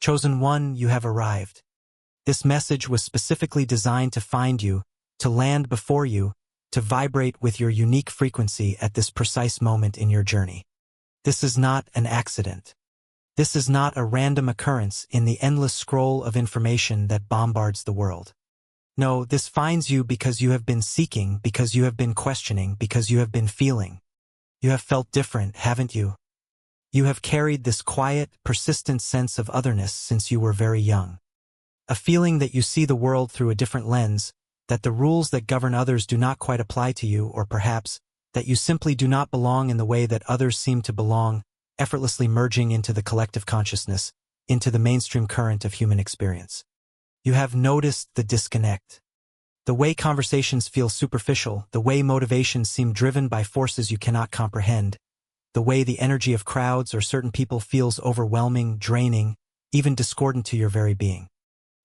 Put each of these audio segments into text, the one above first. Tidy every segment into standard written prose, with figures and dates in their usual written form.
Chosen one, you have arrived. This message was specifically designed to find you, to land before you, to vibrate with your unique frequency at this precise moment in your journey. This is not an accident. This is not a random occurrence in the endless scroll of information that bombards the world. No, this finds you because you have been seeking, because you have been questioning, because you have been feeling. You have felt different, haven't you? You have carried this quiet, persistent sense of otherness since you were very young. A feeling that you see the world through a different lens, that the rules that govern others do not quite apply to you, or perhaps, that you simply do not belong in the way that others seem to belong, effortlessly merging into the collective consciousness, into the mainstream current of human experience. You have noticed the disconnect. The way conversations feel superficial, the way motivations seem driven by forces you cannot comprehend, the way the energy of crowds or certain people feels overwhelming, draining, even discordant to your very being.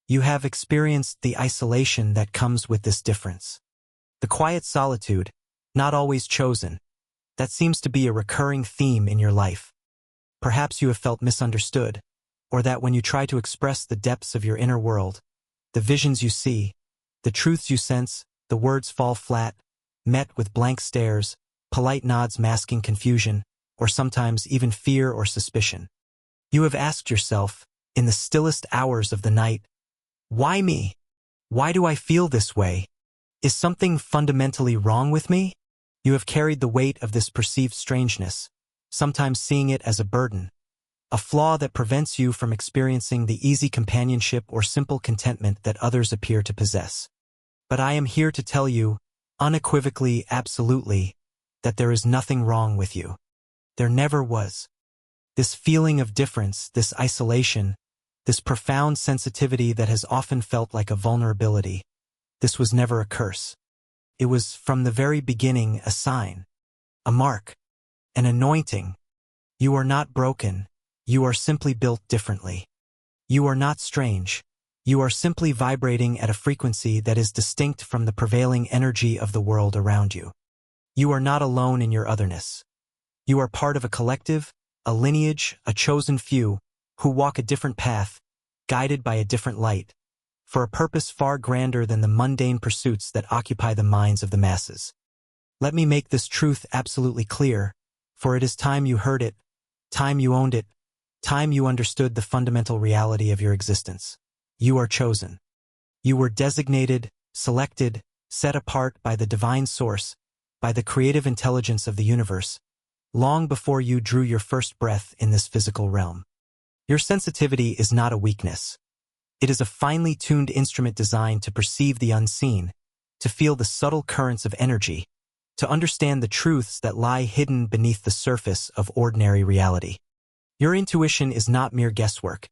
You have experienced the isolation that comes with this difference. The quiet solitude, not always chosen, that seems to be a recurring theme in your life. Perhaps you have felt misunderstood, or that when you try to express the depths of your inner world, the visions you see, the truths you sense, the words fall flat, met with blank stares, polite nods masking confusion, or sometimes even fear or suspicion. You have asked yourself, in the stillest hours of the night, why me? Why do I feel this way? Is something fundamentally wrong with me? You have carried the weight of this perceived strangeness, sometimes seeing it as a burden, a flaw that prevents you from experiencing the easy companionship or simple contentment that others appear to possess. But I am here to tell you, unequivocally, absolutely, that there is nothing wrong with you. There never was. This feeling of difference, this isolation, this profound sensitivity that has often felt like a vulnerability, this was never a curse. It was, from the very beginning, a sign, a mark, an anointing. You are not broken. You are simply built differently. You are not strange. You are simply vibrating at a frequency that is distinct from the prevailing energy of the world around you. You are not alone in your otherness. You are part of a collective, a lineage, a chosen few, who walk a different path, guided by a different light, for a purpose far grander than the mundane pursuits that occupy the minds of the masses. Let me make this truth absolutely clear, for it is time you heard it, time you owned it, time you understood the fundamental reality of your existence. You are chosen. You were designated, selected, set apart by the divine source, by the creative intelligence of the universe, long before you drew your first breath in this physical realm. Your sensitivity is not a weakness. It is a finely tuned instrument designed to perceive the unseen, to feel the subtle currents of energy, to understand the truths that lie hidden beneath the surface of ordinary reality. Your intuition is not mere guesswork.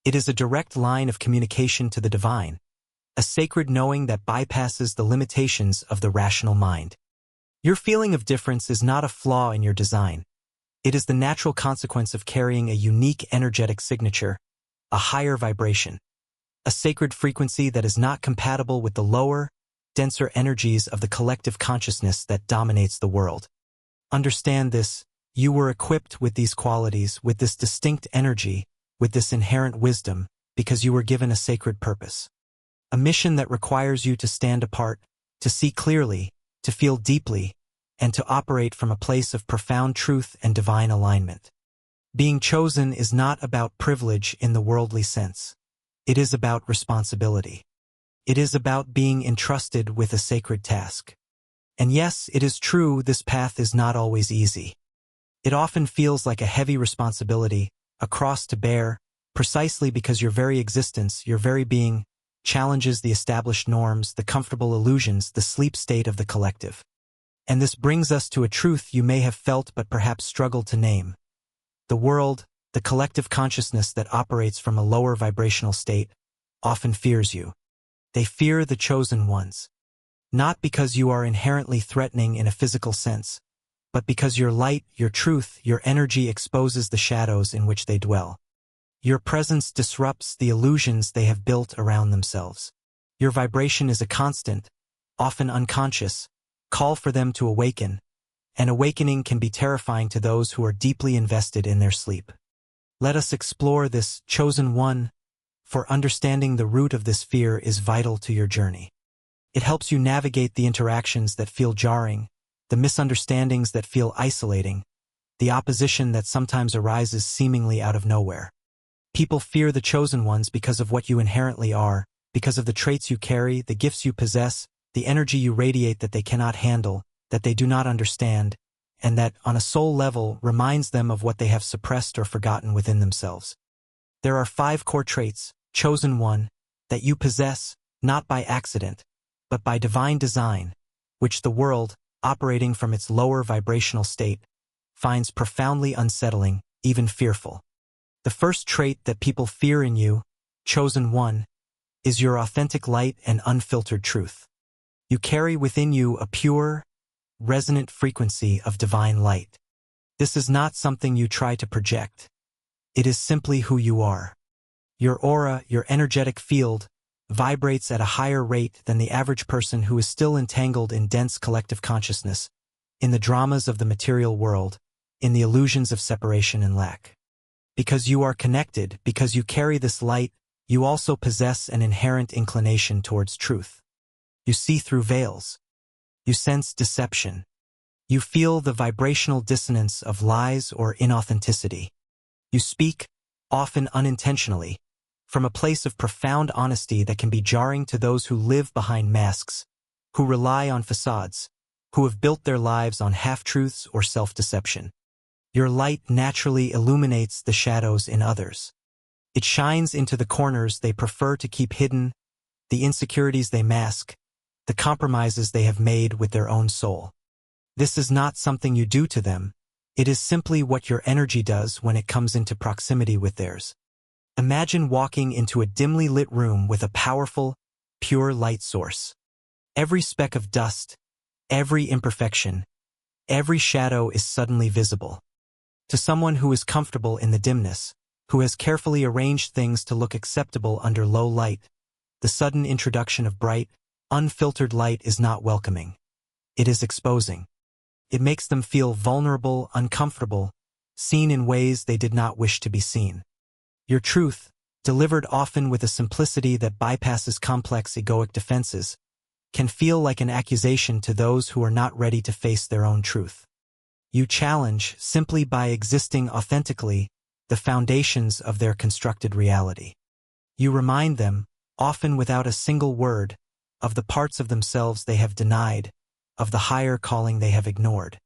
It is a direct line of communication to the divine, a sacred knowing that bypasses the limitations of the rational mind. Your feeling of difference is not a flaw in your design. It is the natural consequence of carrying a unique energetic signature, a higher vibration, a sacred frequency that is not compatible with the lower, denser energies of the collective consciousness that dominates the world. Understand this, you were equipped with these qualities, with this distinct energy, with this inherent wisdom, because you were given a sacred purpose. A mission that requires you to stand apart, to see clearly, to feel deeply, and to operate from a place of profound truth and divine alignment. Being chosen is not about privilege in the worldly sense. It is about responsibility. It is about being entrusted with a sacred task. And yes, it is true, this path is not always easy. It often feels like a heavy responsibility, a cross to bear, precisely because your very existence, your very being, challenges the established norms, the comfortable illusions, the sleep state of the collective. And this brings us to a truth you may have felt but perhaps struggled to name. The world, the collective consciousness that operates from a lower vibrational state, often fears you. They fear the chosen ones. Not because you are inherently threatening in a physical sense, but because your light, your truth, your energy exposes the shadows in which they dwell. Your presence disrupts the illusions they have built around themselves. Your vibration is a constant, often unconscious, call for them to awaken, and awakening can be terrifying to those who are deeply invested in their sleep. Let us explore this chosen one, for understanding the root of this fear is vital to your journey. It helps you navigate the interactions that feel jarring, the misunderstandings that feel isolating, the opposition that sometimes arises seemingly out of nowhere. People fear the chosen ones because of what you inherently are, because of the traits you carry, the gifts you possess, the energy you radiate that they cannot handle, that they do not understand, and that, on a soul level, reminds them of what they have suppressed or forgotten within themselves. There are 5 core traits, chosen one, that you possess, not by accident, but by divine design, which the world, operating from its lower vibrational state, finds profoundly unsettling, even fearful. The first trait that people fear in you, chosen one, is your authentic light and unfiltered truth. You carry within you a pure, resonant frequency of divine light. This is not something you try to project. It is simply who you are. Your aura, your energetic field, vibrates at a higher rate than the average person who is still entangled in dense collective consciousness, in the dramas of the material world, in the illusions of separation and lack. Because you are connected, because you carry this light, you also possess an inherent inclination towards truth. You see through veils. You sense deception. You feel the vibrational dissonance of lies or inauthenticity. You speak, often unintentionally, from a place of profound honesty that can be jarring to those who live behind masks, who rely on facades, who have built their lives on half-truths or self-deception. Your light naturally illuminates the shadows in others. It shines into the corners they prefer to keep hidden, the insecurities they mask, the compromises they have made with their own soul. This is not something you do to them. It is simply what your energy does when it comes into proximity with theirs. Imagine walking into a dimly lit room with a powerful, pure light source. Every speck of dust, every imperfection, every shadow is suddenly visible. To someone who is comfortable in the dimness, who has carefully arranged things to look acceptable under low light, the sudden introduction of bright, unfiltered light is not welcoming. It is exposing. It makes them feel vulnerable, uncomfortable, seen in ways they did not wish to be seen. Your truth, delivered often with a simplicity that bypasses complex egoic defenses, can feel like an accusation to those who are not ready to face their own truth. You challenge, simply by existing authentically, the foundations of their constructed reality. You remind them, often without a single word, of the parts of themselves they have denied, of the higher calling they have ignored.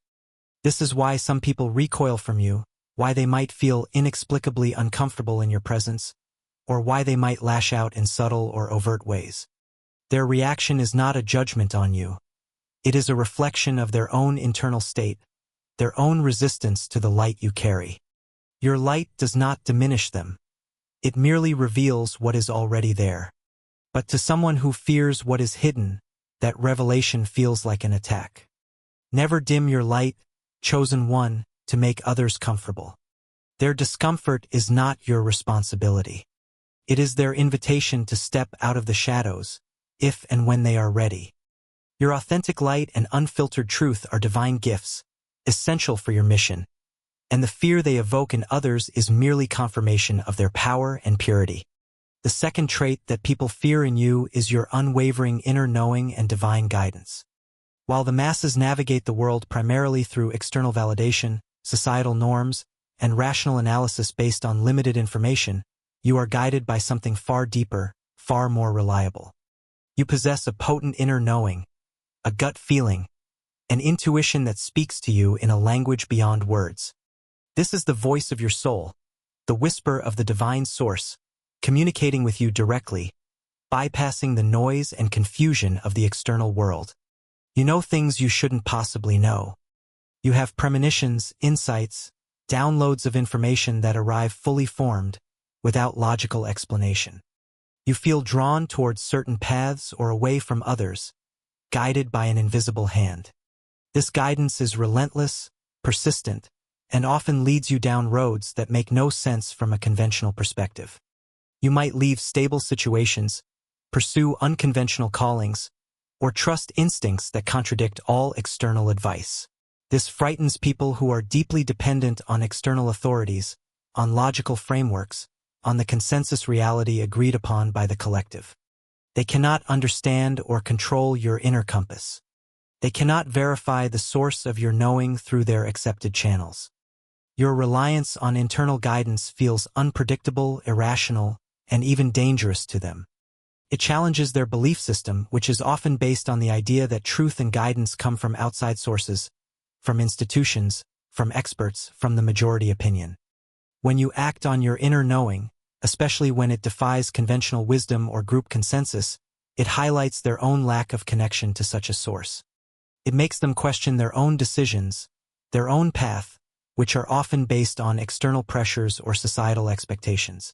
This is why some people recoil from you, why they might feel inexplicably uncomfortable in your presence, or why they might lash out in subtle or overt ways. Their reaction is not a judgment on you. It is a reflection of their own internal state, their own resistance to the light you carry. Your light does not diminish them. It merely reveals what is already there. But to someone who fears what is hidden, that revelation feels like an attack. Never dim your light, chosen one, to make others comfortable. Their discomfort is not your responsibility. It is their invitation to step out of the shadows, if and when they are ready. Your authentic light and unfiltered truth are divine gifts, essential for your mission, and the fear they evoke in others is merely confirmation of their power and purity. The second trait that people fear in you is your unwavering inner knowing and divine guidance. While the masses navigate the world primarily through external validation, societal norms, and rational analysis based on limited information, you are guided by something far deeper, far more reliable. You possess a potent inner knowing, a gut feeling, an intuition that speaks to you in a language beyond words. This is the voice of your soul, the whisper of the divine source, communicating with you directly, bypassing the noise and confusion of the external world. You know things you shouldn't possibly know. You have premonitions, insights, downloads of information that arrive fully formed, without logical explanation. You feel drawn towards certain paths or away from others, guided by an invisible hand. This guidance is relentless, persistent, and often leads you down roads that make no sense from a conventional perspective. You might leave stable situations, pursue unconventional callings, or trust instincts that contradict all external advice. This frightens people who are deeply dependent on external authorities, on logical frameworks, on the consensus reality agreed upon by the collective. They cannot understand or control your inner compass. They cannot verify the source of your knowing through their accepted channels. Your reliance on internal guidance feels unpredictable, irrational, and even dangerous to them. It challenges their belief system, which is often based on the idea that truth and guidance come from outside sources, from institutions, from experts, from the majority opinion. When you act on your inner knowing, especially when it defies conventional wisdom or group consensus, it highlights their own lack of connection to such a source. It makes them question their own decisions, their own path, which are often based on external pressures or societal expectations.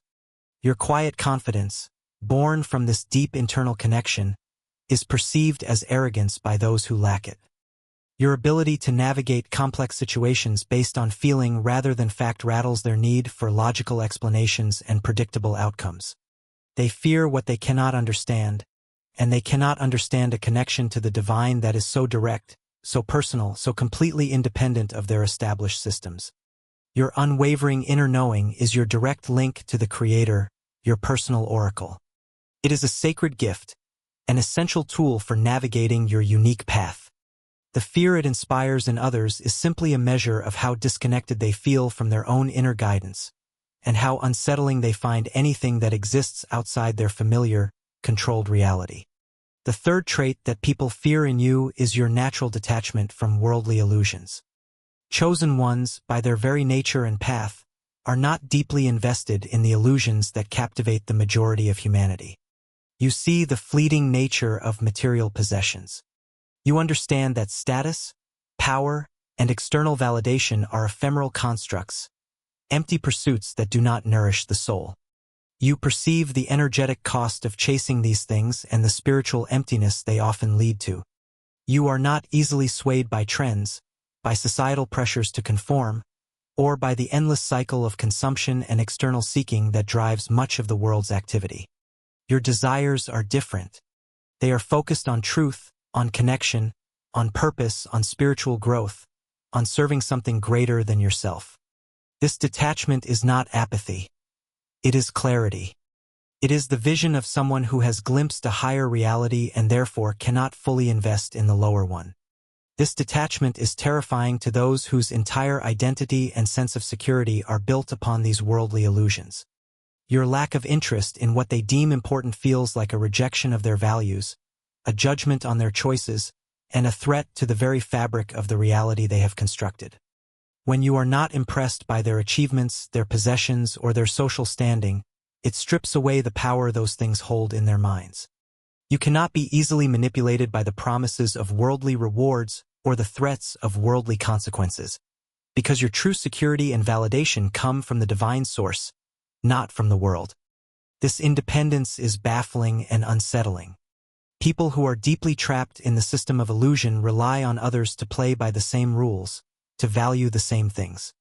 Your quiet confidence, born from this deep internal connection, is perceived as arrogance by those who lack it. Your ability to navigate complex situations based on feeling rather than fact rattles their need for logical explanations and predictable outcomes. They fear what they cannot understand, and they cannot understand a connection to the divine that is so direct, so personal, so completely independent of their established systems. Your unwavering inner knowing is your direct link to the Creator, your personal oracle. It is a sacred gift, an essential tool for navigating your unique path. The fear it inspires in others is simply a measure of how disconnected they feel from their own inner guidance, and how unsettling they find anything that exists outside their familiar, controlled reality. The third trait that people fear in you is your natural detachment from worldly illusions. Chosen ones, by their very nature and path, are not deeply invested in the illusions that captivate the majority of humanity. You see the fleeting nature of material possessions. You understand that status, power, and external validation are ephemeral constructs, empty pursuits that do not nourish the soul. You perceive the energetic cost of chasing these things and the spiritual emptiness they often lead to. You are not easily swayed by trends, by societal pressures to conform, or by the endless cycle of consumption and external seeking that drives much of the world's activity. Your desires are different. They are focused on truth, on connection, on purpose, on spiritual growth, on serving something greater than yourself. This detachment is not apathy. It is clarity. It is the vision of someone who has glimpsed a higher reality and therefore cannot fully invest in the lower one. This detachment is terrifying to those whose entire identity and sense of security are built upon these worldly illusions. Your lack of interest in what they deem important feels like a rejection of their values, a judgment on their choices, and a threat to the very fabric of the reality they have constructed. When you are not impressed by their achievements, their possessions, or their social standing, it strips away the power those things hold in their minds. You cannot be easily manipulated by the promises of worldly rewards or the threats of worldly consequences, because your true security and validation come from the divine source, not from the world. This independence is baffling and unsettling. People who are deeply trapped in the system of illusion rely on others to play by the same rules, to value the same things.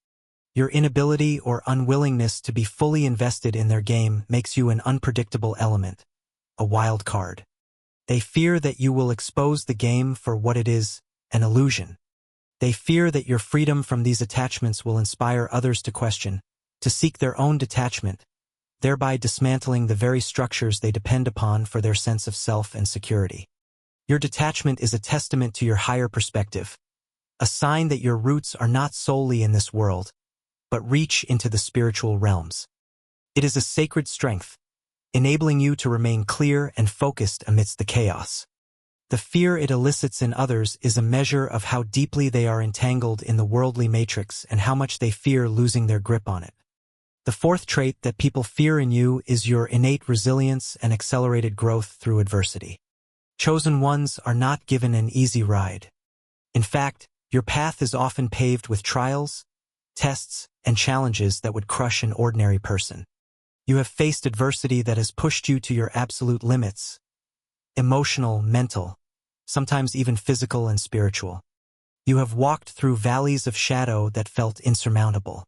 Your inability or unwillingness to be fully invested in their game makes you an unpredictable element, a wild card. They fear that you will expose the game for what it is, an illusion. They fear that your freedom from these attachments will inspire others to question, to seek their own detachment, thereby dismantling the very structures they depend upon for their sense of self and security. Your detachment is a testament to your higher perspective, a sign that your roots are not solely in this world, but reach into the spiritual realms. It is a sacred strength, enabling you to remain clear and focused amidst the chaos. The fear it elicits in others is a measure of how deeply they are entangled in the worldly matrix and how much they fear losing their grip on it. The fourth trait that people fear in you is your innate resilience and accelerated growth through adversity. Chosen ones are not given an easy ride. In fact, your path is often paved with trials, tests, and challenges that would crush an ordinary person. You have faced adversity that has pushed you to your absolute limits, emotional, mental, sometimes even physical and spiritual. You have walked through valleys of shadow that felt insurmountable.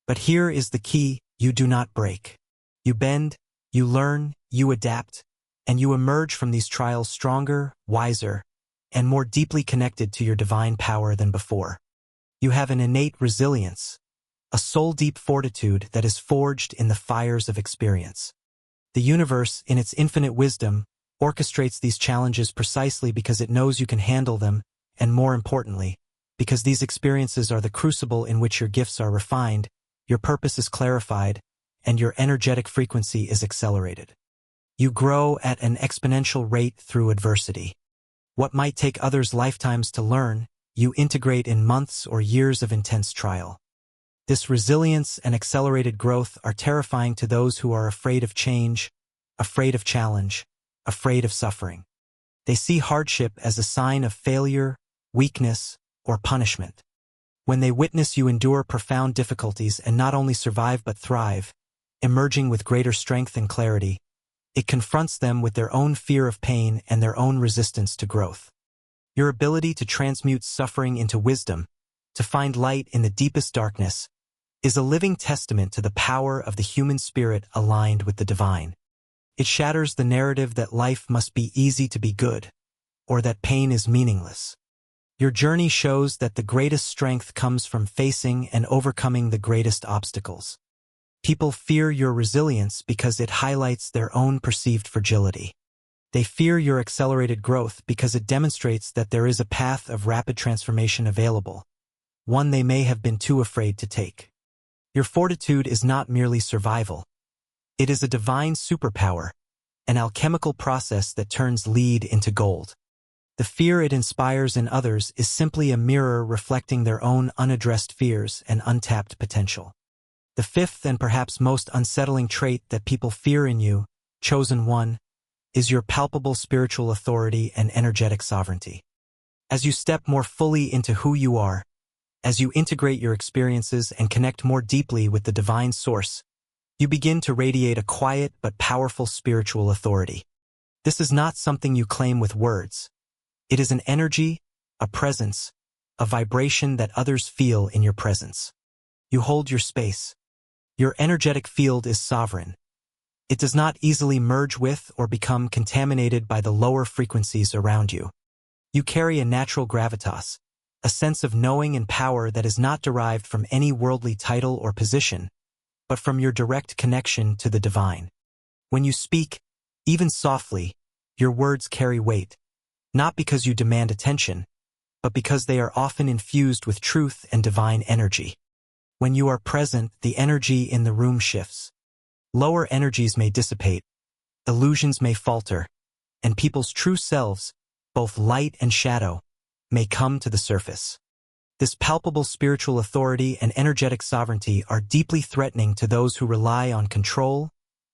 But here is the key: you do not break. You bend, you learn, you adapt, and you emerge from these trials stronger, wiser, and more deeply connected to your divine power than before. You have an innate resilience, a soul-deep fortitude that is forged in the fires of experience. The universe, in its infinite wisdom, orchestrates these challenges precisely because it knows you can handle them, and more importantly, because these experiences are the crucible in which your gifts are refined, your purpose is clarified, and your energetic frequency is accelerated. You grow at an exponential rate through adversity. What might take others lifetimes to learn, you integrate in months or years of intense trial. This resilience and accelerated growth are terrifying to those who are afraid of change, afraid of challenge, afraid of suffering. They see hardship as a sign of failure, weakness, or punishment. When they witness you endure profound difficulties and not only survive but thrive, emerging with greater strength and clarity, it confronts them with their own fear of pain and their own resistance to growth. Your ability to transmute suffering into wisdom, to find light in the deepest darkness, is a living testament to the power of the human spirit aligned with the divine. It shatters the narrative that life must be easy to be good, or that pain is meaningless. Your journey shows that the greatest strength comes from facing and overcoming the greatest obstacles. People fear your resilience because it highlights their own perceived fragility. They fear your accelerated growth because it demonstrates that there is a path of rapid transformation available, one they may have been too afraid to take. Your fortitude is not merely survival. It is a divine superpower, an alchemical process that turns lead into gold. The fear it inspires in others is simply a mirror reflecting their own unaddressed fears and untapped potential. The fifth and perhaps most unsettling trait that people fear in you, chosen one, is your palpable spiritual authority and energetic sovereignty. As you step more fully into who you are, as you integrate your experiences and connect more deeply with the divine source, you begin to radiate a quiet but powerful spiritual authority. This is not something you claim with words. It is an energy, a presence, a vibration that others feel in your presence. You hold your space. Your energetic field is sovereign. It does not easily merge with or become contaminated by the lower frequencies around you. You carry a natural gravitas, a sense of knowing and power that is not derived from any worldly title or position, but from your direct connection to the divine. When you speak, even softly, your words carry weight, not because you demand attention, but because they are often infused with truth and divine energy. When you are present, the energy in the room shifts. Lower energies may dissipate, illusions may falter, and people's true selves, both light and shadow, may come to the surface. This palpable spiritual authority and energetic sovereignty are deeply threatening to those who rely on control,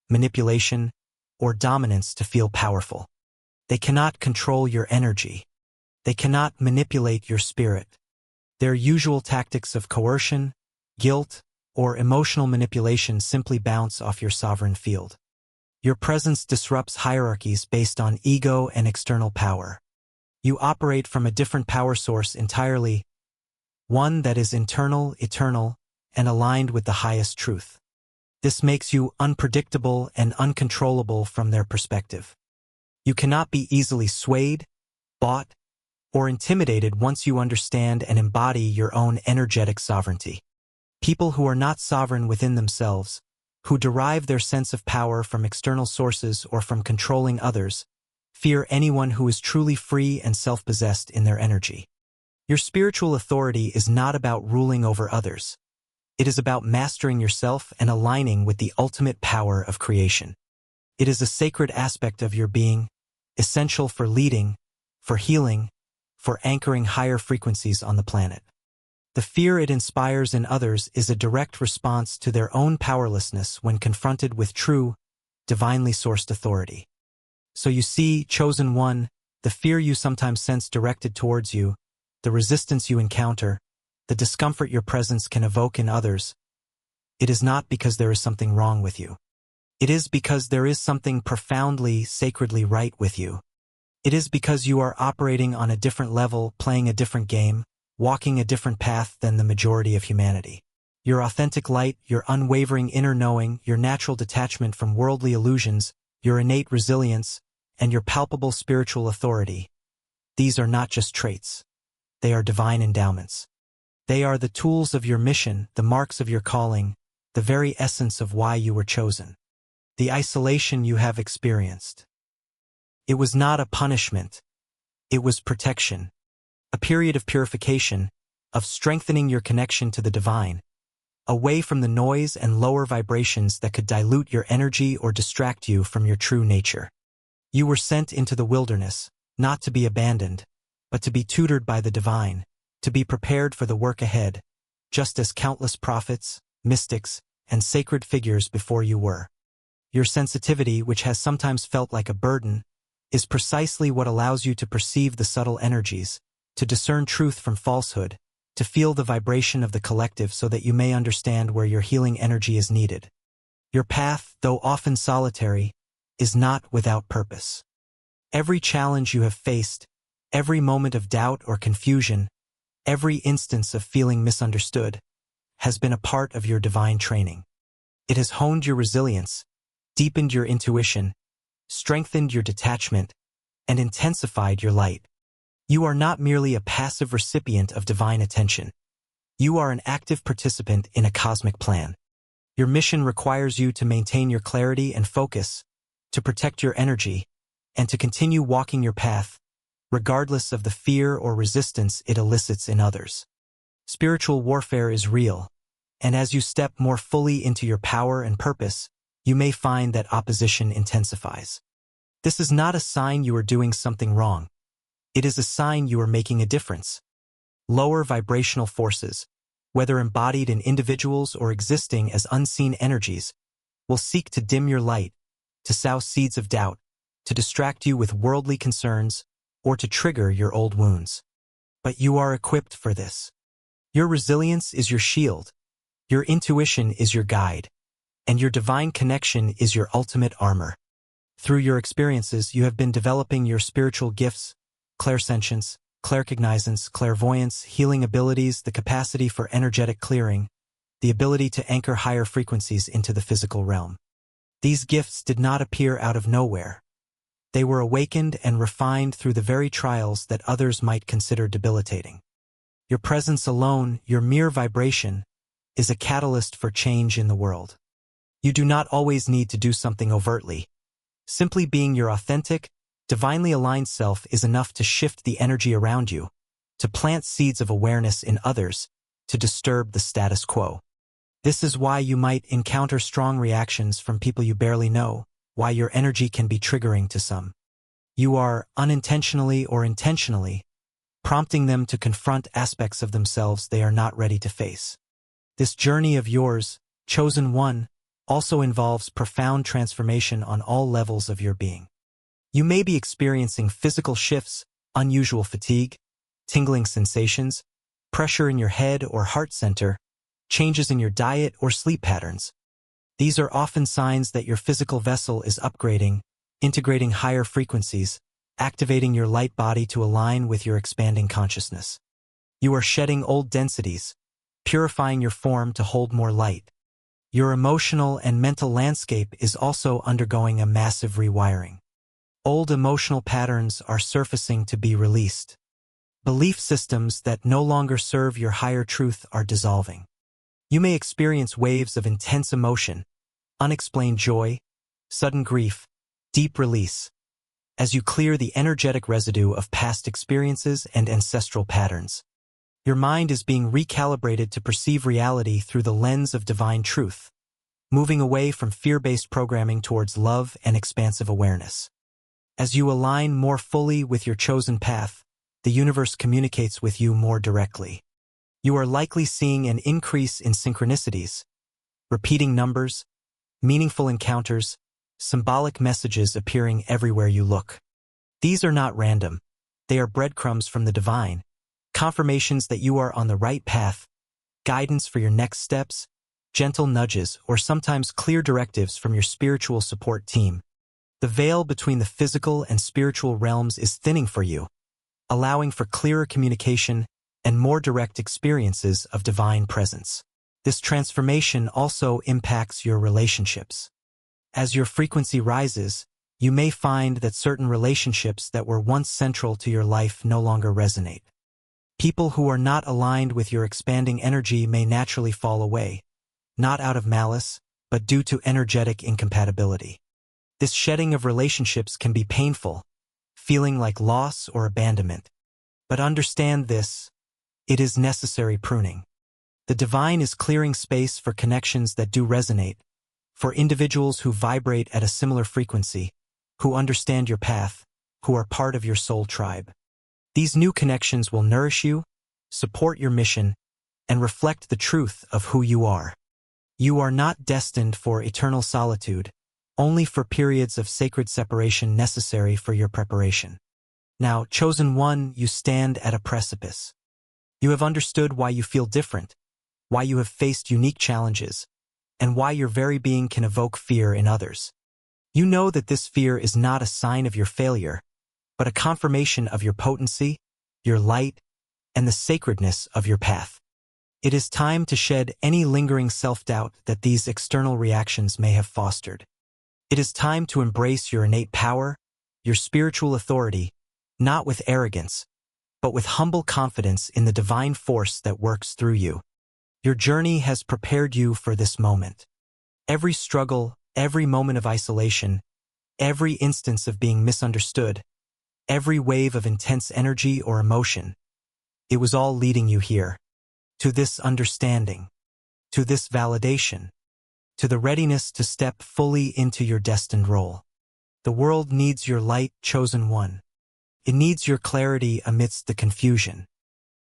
manipulation, or dominance to feel powerful. They cannot control your energy. They cannot manipulate your spirit. Their usual tactics of coercion, guilt, or emotional manipulation simply bounce off your sovereign field. Your presence disrupts hierarchies based on ego and external power. You operate from a different power source entirely, one that is internal, eternal, and aligned with the highest truth. This makes you unpredictable and uncontrollable from their perspective. You cannot be easily swayed, bought, or intimidated once you understand and embody your own energetic sovereignty. People who are not sovereign within themselves, who derive their sense of power from external sources or from controlling others, fear anyone who is truly free and self-possessed in their energy. Your spiritual authority is not about ruling over others. It is about mastering yourself and aligning with the ultimate power of creation. It is a sacred aspect of your being, essential for leading, for healing, for anchoring higher frequencies on the planet. The fear it inspires in others is a direct response to their own powerlessness when confronted with true, divinely sourced authority. So you see, chosen one, the fear you sometimes sense directed towards you, the resistance you encounter, the discomfort your presence can evoke in others, it is not because there is something wrong with you. It is because there is something profoundly, sacredly right with you. It is because you are operating on a different level, playing a different game, walking a different path than the majority of humanity. Your authentic light, your unwavering inner knowing, your natural detachment from worldly illusions, your innate resilience, and your palpable spiritual authority. These are not just traits. They are divine endowments. They are the tools of your mission, the marks of your calling, the very essence of why you were chosen. The isolation you have experienced. It was not a punishment. It was protection. A period of purification, of strengthening your connection to the divine, away from the noise and lower vibrations that could dilute your energy or distract you from your true nature. You were sent into the wilderness, not to be abandoned, but to be tutored by the divine, to be prepared for the work ahead, just as countless prophets, mystics, and sacred figures before you were. Your sensitivity, which has sometimes felt like a burden, is precisely what allows you to perceive the subtle energies, to discern truth from falsehood, to feel the vibration of the collective so that you may understand where your healing energy is needed. Your path, though often solitary, is not without purpose. Every challenge you have faced, every moment of doubt or confusion, every instance of feeling misunderstood, has been a part of your divine training. It has honed your resilience, deepened your intuition, strengthened your detachment, and intensified your light. You are not merely a passive recipient of divine attention. You are an active participant in a cosmic plan. Your mission requires you to maintain your clarity and focus, to protect your energy, and to continue walking your path, regardless of the fear or resistance it elicits in others. Spiritual warfare is real, and as you step more fully into your power and purpose, you may find that opposition intensifies. This is not a sign you are doing something wrong. It is a sign you are making a difference. Lower vibrational forces, whether embodied in individuals or existing as unseen energies, will seek to dim your light, to sow seeds of doubt, to distract you with worldly concerns, or to trigger your old wounds. But you are equipped for this. Your resilience is your shield, your intuition is your guide, and your divine connection is your ultimate armor. Through your experiences, you have been developing your spiritual gifts, clairsentience, claircognizance, clairvoyance, healing abilities, the capacity for energetic clearing, the ability to anchor higher frequencies into the physical realm. These gifts did not appear out of nowhere. They were awakened and refined through the very trials that others might consider debilitating. Your presence alone, your mere vibration, is a catalyst for change in the world. You do not always need to do something overtly. Simply being your authentic, divinely aligned self is enough to shift the energy around you, to plant seeds of awareness in others, to disturb the status quo. This is why you might encounter strong reactions from people you barely know, why your energy can be triggering to some. You are, unintentionally or intentionally, prompting them to confront aspects of themselves they are not ready to face. This journey of yours, chosen one, also involves profound transformation on all levels of your being. You may be experiencing physical shifts, unusual fatigue, tingling sensations, pressure in your head or heart center, changes in your diet or sleep patterns. These are often signs that your physical vessel is upgrading, integrating higher frequencies, activating your light body to align with your expanding consciousness. You are shedding old densities, purifying your form to hold more light. Your emotional and mental landscape is also undergoing a massive rewiring. Old emotional patterns are surfacing to be released. Belief systems that no longer serve your higher truth are dissolving. You may experience waves of intense emotion, unexplained joy, sudden grief, deep release, as you clear the energetic residue of past experiences and ancestral patterns. Your mind is being recalibrated to perceive reality through the lens of divine truth, moving away from fear-based programming towards love and expansive awareness. As you align more fully with your chosen path, the universe communicates with you more directly. You are likely seeing an increase in synchronicities, repeating numbers, meaningful encounters, symbolic messages appearing everywhere you look. These are not random. They are breadcrumbs from the divine, confirmations that you are on the right path, guidance for your next steps, gentle nudges, or sometimes clear directives from your spiritual support team. The veil between the physical and spiritual realms is thinning for you, allowing for clearer communication and more direct experiences of divine presence. This transformation also impacts your relationships. As your frequency rises, you may find that certain relationships that were once central to your life no longer resonate. People who are not aligned with your expanding energy may naturally fall away, not out of malice, but due to energetic incompatibility. This shedding of relationships can be painful, feeling like loss or abandonment. But understand this, it is necessary pruning. The divine is clearing space for connections that do resonate, for individuals who vibrate at a similar frequency, who understand your path, who are part of your soul tribe. These new connections will nourish you, support your mission, and reflect the truth of who you are. You are not destined for eternal solitude, only for periods of sacred separation necessary for your preparation. Now, chosen one, you stand at a precipice. You have understood why you feel different, why you have faced unique challenges, and why your very being can evoke fear in others. You know that this fear is not a sign of your failure, but a confirmation of your potency, your light, and the sacredness of your path. It is time to shed any lingering self-doubt that these external reactions may have fostered. It is time to embrace your innate power, your spiritual authority, not with arrogance, but with humble confidence in the divine force that works through you. Your journey has prepared you for this moment. Every struggle, every moment of isolation, every instance of being misunderstood, every wave of intense energy or emotion, it was all leading you here, to this understanding, to this validation, to the readiness to step fully into your destined role. The world needs your light, chosen one. It needs your clarity amidst the confusion.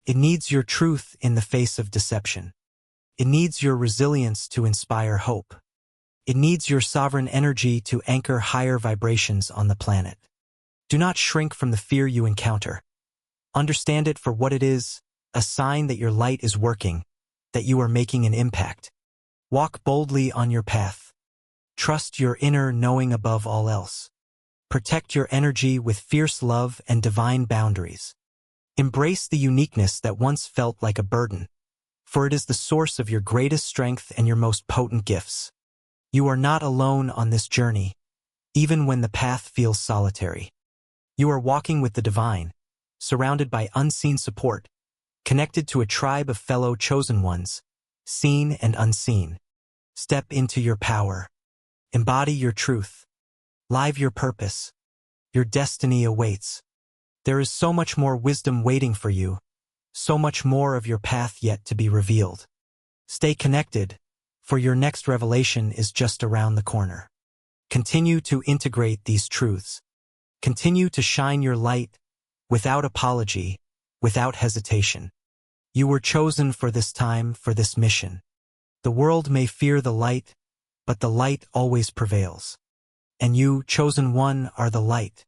It needs your truth in the face of deception. It needs your resilience to inspire hope. It needs your sovereign energy to anchor higher vibrations on the planet. Do not shrink from the fear you encounter. Understand it for what it is, a sign that your light is working, that you are making an impact. Walk boldly on your path. Trust your inner knowing above all else. Protect your energy with fierce love and divine boundaries. Embrace the uniqueness that once felt like a burden, for it is the source of your greatest strength and your most potent gifts. You are not alone on this journey, even when the path feels solitary. You are walking with the divine, surrounded by unseen support, connected to a tribe of fellow chosen ones, seen and unseen. Step into your power. Embody your truth. Live your purpose. Your destiny awaits. There is so much more wisdom waiting for you, so much more of your path yet to be revealed. Stay connected, for your next revelation is just around the corner. Continue to integrate these truths. Continue to shine your light, without apology, without hesitation. You were chosen for this time, for this mission. The world may fear the light, but the light always prevails. And you, chosen one, are the light.